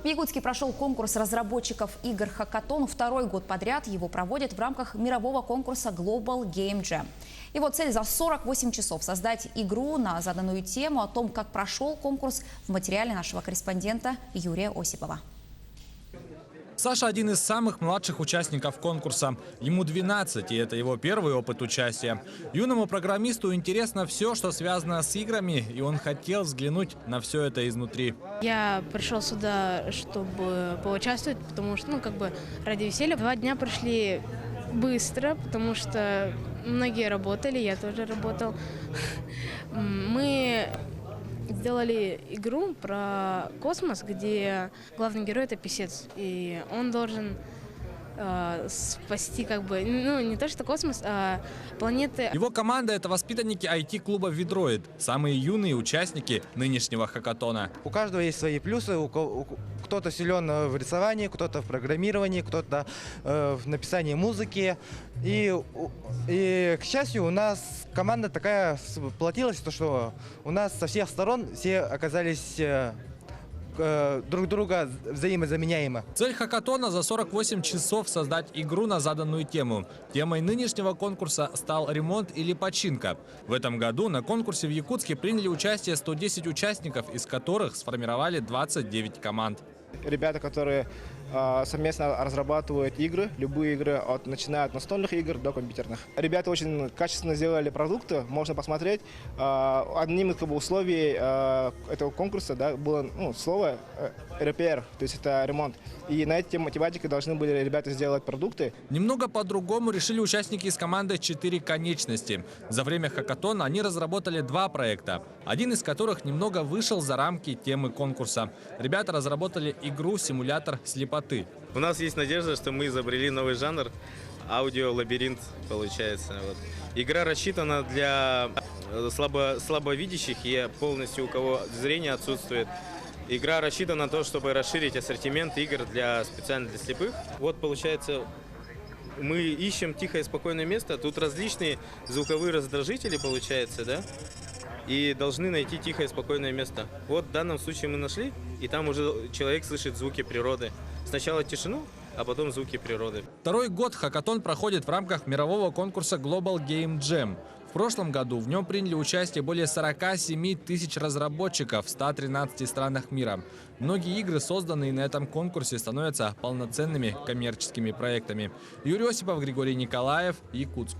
В Якутске прошел конкурс разработчиков игр «Хакатон». Второй год подряд его проводят в рамках мирового конкурса Global Game Jam. Его цель за 48 часов создать игру на заданную тему. О том, как прошел конкурс, в материале нашего корреспондента Юрия Осипова. Саша – один из самых младших участников конкурса. Ему 12, и это его первый опыт участия. Юному программисту интересно все, что связано с играми, и он хотел взглянуть на все это изнутри. Я пришел сюда, чтобы поучаствовать, потому что, ради веселья. 2 дня прошли быстро, потому что многие работали, я тоже работал. Мы сделали игру про космос, где главный герой — это писец, и он должен спасти не то что космос, а планеты. Его команда – это воспитанники IT-клуба «Видроид», самые юные участники нынешнего хакатона. У каждого есть свои плюсы, кто-то силен в рисовании, кто-то в программировании, кто-то в написании музыки. И, к счастью, у нас команда такая сплотилась, что у нас со всех сторон все оказались друг друга взаимозаменяемы. Цель хакатона за 48 часов создать игру на заданную тему. Темой нынешнего конкурса стал ремонт или починка. В этом году на конкурсе в Якутске приняли участие 110 участников, из которых сформировали 29 команд. Ребята, которые совместно разрабатывают игры, любые игры, начиная от настольных игр до компьютерных. Ребята очень качественно сделали продукты, можно посмотреть. Одним из условий этого конкурса было слово РПР, то есть это ремонт. И на этой тематике должны были ребята сделать продукты. Немного по-другому решили участники из команды «Четыре конечности». За время хакатона они разработали 2 проекта, один из которых немного вышел за рамки темы конкурса. Ребята разработали игру-симулятор слепоты. У нас есть надежда, что мы изобрели новый жанр – аудиолабиринт, получается. Игра рассчитана для слабовидящих и полностью у кого зрение отсутствует. Игра рассчитана на то, чтобы расширить ассортимент игр специально для слепых. Получается, мы ищем тихое и спокойное место. Тут различные звуковые раздражители, получается, да? И должны найти тихое и спокойное место. В данном случае мы нашли, и там уже человек слышит звуки природы. Сначала тишину, а потом звуки природы. Второй год хакатон проходит в рамках мирового конкурса Global Game Jam. В прошлом году в нем приняли участие более 47 тысяч разработчиков в 113 странах мира. Многие игры, созданные на этом конкурсе, становятся полноценными коммерческими проектами. Юрий Осипов, Григорий Николаев, Якутск.